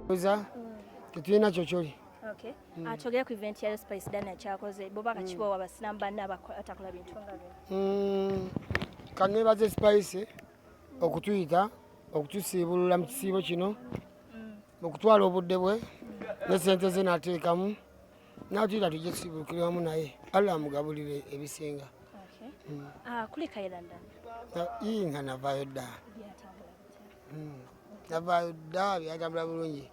Oza tetulina kyokyo. Okay. Atogera ku event ya Spice Dana kyakoze boba kakiwa abasiraamu banne abakola bintu nga bino. Kanebaze Spice okutuyita okutusiibulula mu kisiibo kino okutwala obudde bwe ne ssente ze n'ateekamu n'atuyita tujje kusiibulukira wamu naye Allah amugabulire ebisinga. Kuli Kairanda nga navaayo dda navaayo dda byatambula bulungi.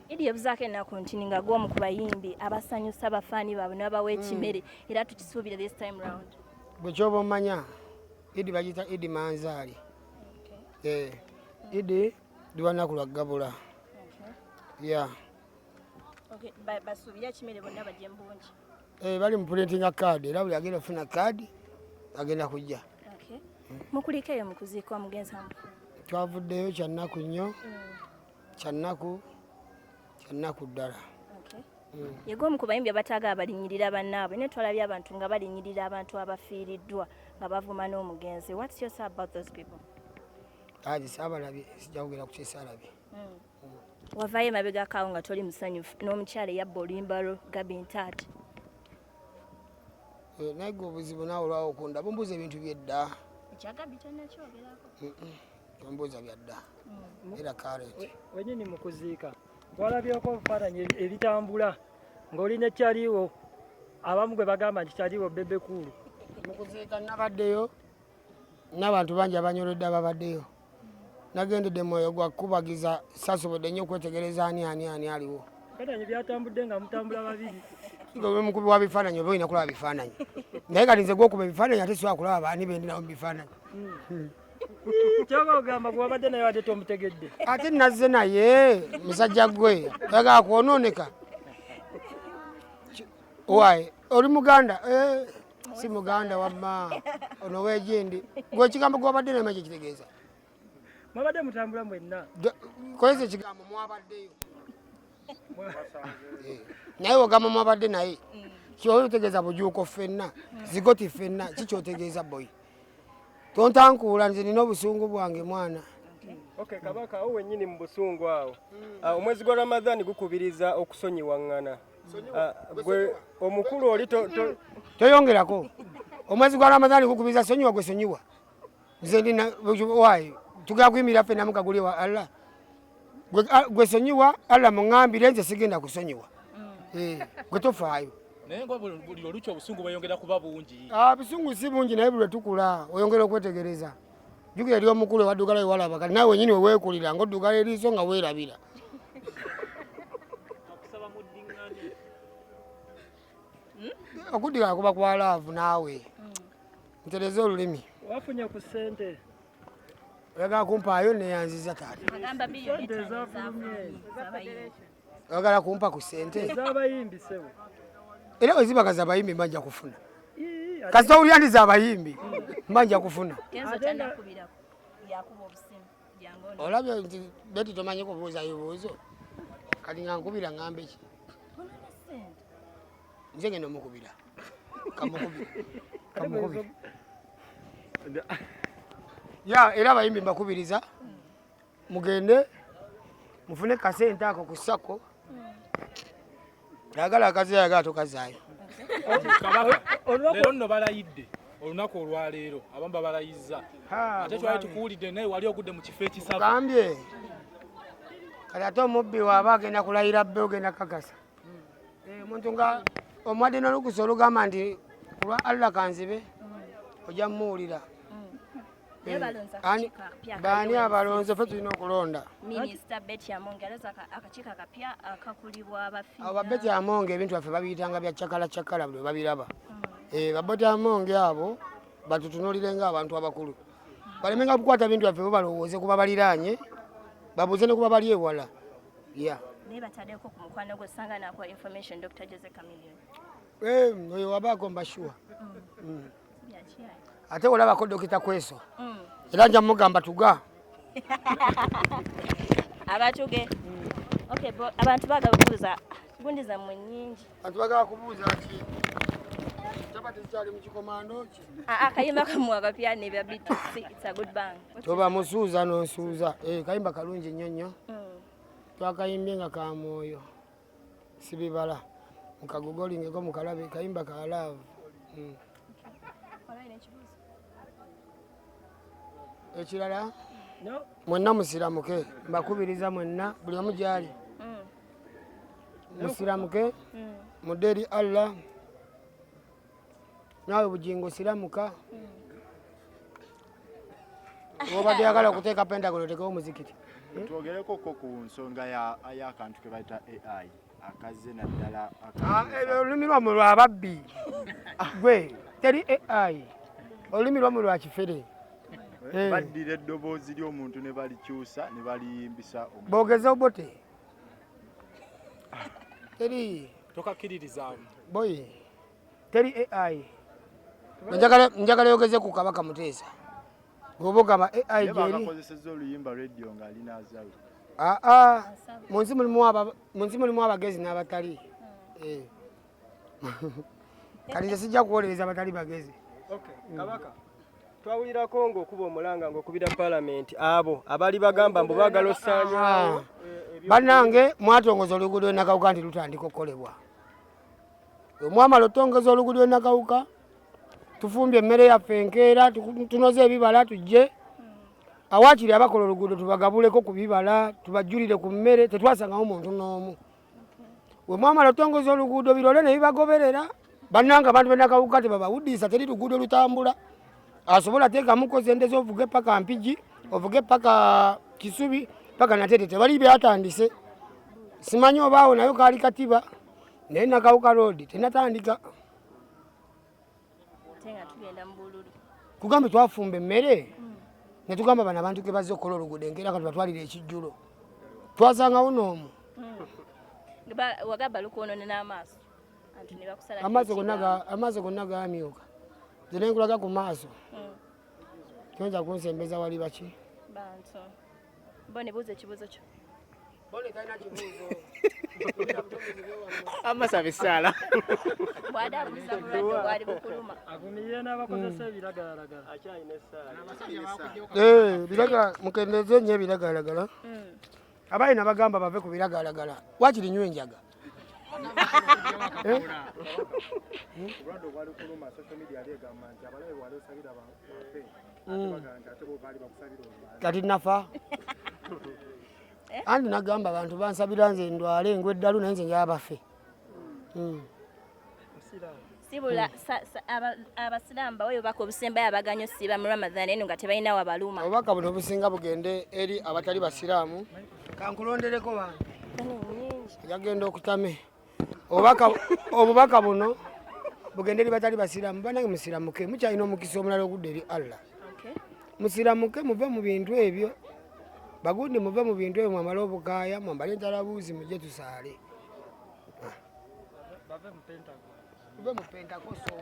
Idi yabuzaako ennaku nti nga gw'omu ku bayimbi abasanyusa abafaani baabwe n'abawa ekimere era tukisuubira this time round. Bwe kyoba omanya Idi bagiyita Idi Manzaali. Idi lunaku lwa ggabula. Basuubira ekimere bonna bajje mu bungi. Bali mu printinga kaadi era buli agenda ofuna kaadi agenda kujja. Mukuliko eyo mu kuziikwa mugenzamu? Twavuddeyo kyannaku nnyo kyannaku ddala. Yegw'omu ku bayimbi abataaga abalinyirira bannaabwe ne twalabye abantu nga balinyirira abantu abafiiriddwa nga bavuma n'omugenzi. What's your say about those people? Saabalabye sijja kugera ku kyesaalabye. Wavaayo emabega kaawo nga toli musanyufu n'omukyala eyabba oluyimbalo Gabi Ntaati. Naye gwe obuzibu naawe olwawo okunda bumbuuza ebintu by'edda. Ekyagabi tonnakyogerako. Tombuuza byadda. Era kareeti. Wennyini mu kuziika walabyeko obufaananyi ebitambula ng'olina ekyaliwo abamu gwe bagamba nti kyaliwo Bebe Cool. Mu kuziika nabaddeyo n'abantu bangi abanyoledde ababaddeyo. Nagendedde mwoyo gwa kubagiza sasobodde nnyo okwetegereza ani aliwo. Ebifaananyi byatambudde nga mutambula babiri. Nga mukubi wa bifaananyi oba olina kulaba bifaananyi. Naye kati nze gw'okuba ebifaananyi ate sisobola kulaba baani bendi nabo mu bifaananyi. Kyaba ogamba gwe wabadde naye ate tomutegedde. Ate nazze naye musajja gwe oyagala kwonooneka. Wayi oli Muganda? Si Muganda wamma ono weegindi. Gwe ekigambo gwe wabadde naye ekyo kitegeeza. Mwabadde mutambula mwenna. Kozesa ekigambo mwabaddeyo. Naye ogamba mwabadde naye kyotegeeza bujuuko ffenna zigoti ffenna kikyotegeeza boyi. Tontankuula nze nina obusungu bwange mwana. Okay, Kabaka awo wennyini mu busungu awo. Omwezi gwa Ramadhan gukubiriza okusonyiwaŋŋana. Gwe omukulu oli toyongerako. Omwezi gwa Ramadhan gukubiriza sonyiwa gwe sonyiwa. Nze ndina wayi tugenda kuyimirira ffenna mukaguli wa Allah. Gwe sonyiwa Allah muŋŋambire nze sigenda kusonyiwa. Gwe tofaayo. Naye ngo buli oluki obusungu bweyongera kuba bungi. Busungu si bungi naye buli tukula oyongera okwetegereza. Jjukira eri omukulu ewaddugala ewalaba kati naawe wennyini weweekulira ng'oddugala eriiso nga weerabira. Okuddugala kuba kwa laavu naawe. Ntereza olulimi. Wafunye ku ssente. Oyagala kumpaayo neeyanziza taata. Agamba bilioni oyagala kumpa ku ssente. Ez'abayimbi ssebo. Era bwe zibagaza abayimbi mbajja kufuna. Kasita owulira ndi z'abayimbi mbajja kufuna. Olabye nti beti tomanyi kubuuza bibuuzo. Kati nga nkubira ng'ambe ki? Nze ngenda omukubira. Kamukubira. Era abayimbi mbakubiriza mugende mufune kasente ako ku ssako. Yagala akazi yagala tokazaayo. Leero nno balayidde olunaku olwaleero abamu babalayizza. Ate twali tukuwulidde naye wali ogudde mu kifo ekisavu. Gambye kati ate omubbi waaba agenda kulayira bbe ogenda kakasa. Omuntu nga omwadde n'olukusa olugamba nti kulwa Allah kanzibe ojja mmuwulira. Baani abalonze ffe tulina okulonda. Minisita Betty Amonge alaza akakiiko akapya akakulibwa abafiira. Abo Betty Amonge ebintu byaffe babiyitanga bya cakala buli babiraba. Ba Betty Amonge abo batutunuulire ng'abantu abakulu. Balemenga kukwata bintu byaffe bo balowooze kuba baliraanye babuuze ne kuba bali ewala. Naye bataddeko ku mukwano gwe sanga nakwa information Dr. Jose Chameleon. Oyo wabaako mbashuwa. Ate olabako Dokita Kweso. Era nja mugamba tuga. Abatuge. Okay, abantu bagala kubuuza gundi zammwe nnyingi. Abantu bagala kubuuza ki? Chapati kyali mu kikomando ki? Akayimba kamu akapya ne bya BTC, it's a good bang. Toba musuuza n'onsuuza. Kayimba kalungi nnyo nnyo. twakayimbye nga ka mwoyo sibibala mukagugolingeko mukalabe kayimba ka love. Ekirala mwenna musiramuke mbakubiriza mwenna buli omu gyali musiramuke mudde eri Allah naawe bugingo siramuka obadde yagala okuteeka Pentagon otekewo muzikiti. Twogereko ko ku nsonga y'akantu ke bayita AI akaze naddala olulimi lwamu lwa babbi gwe teri AI olulimi lwamu lwa kifere baddira eddoboozi ly'omuntu ne balikyusa ne baliyimbisa boogeza obote teri tokakkiririzaamu boy teri AI njagala yogeze ku Kabaka Muteesa bw'oba ogamba AI gyeri bakakozesezza oluyimba radio ng'alinaazawe mu nsi mulimu abagezi n'abatali kati nze sijja kuwolereza abatali bagezi. Kabaka twawulirako ng'okuba omulanga ng'okubira Parliament abo abali bagamba mbu baagala ossaanyawo bannange mwatongoza oluguudo lw'Ennakawuka nti lutandika okukolebwa. Omwamala otongoza oluguudo lw'Ennakawuka tufumbye emmere yaffe enkeera tunoze ebibala tujje awakiri abakola oluguudo tubagabuleko ku bibala tubajjulire ku mmere tetwasangawo muntu n'omu. We mwamala otongoza oluguudo birole ne bibagoberera bannanga abantu b'Ennakawuka tebabawuddisa teri luguudo lutambula asobola teekamu kozendeza ovuge paka Mpigi ovuge paka Kisubi paka Natete tebali byatandise simanyi obaawo nayo kaali katiba naye Ennakawuka road tenatandika kugambe twafumba emmere ne tugamba bano abantu ke bazze okukola oluguudo enkeera kati batwalire ekijjulo twasangawo n'omu amaaso gonna gaamyuka nze ne nkulaga ku maaso toyinza kunsembeza wali baki amasaba essaala avumirira n'abakozesa ebiragalalagala mukendeze nnyo ebiragalalagala abalina bagamba bave ku biragalalagala wakiri nywa enjaga kati nafa andi nagamba abantu bansabira nze ndwale engwe eddalu naye nze njaba bafe. Sibula abasiraamu bawe obubaka obusembayo abaganya osiiba mu Ramadhan eno nga tebalinawo abaluma. Obubaka buno obusinga bugende eri abatali basiraamu kankulondereko bantu yagenda okutame obubaka buno bugende eri batali basiraamu banange musiramuke mukyalina omukisa omulala ogudde eri Allah. Musiramuke muve mu bintu ebyo bagundi muve mu bintu ebyo mwamala obukaaya mwambale entalabuuzi mujje tusaale muve mu Pentakoso.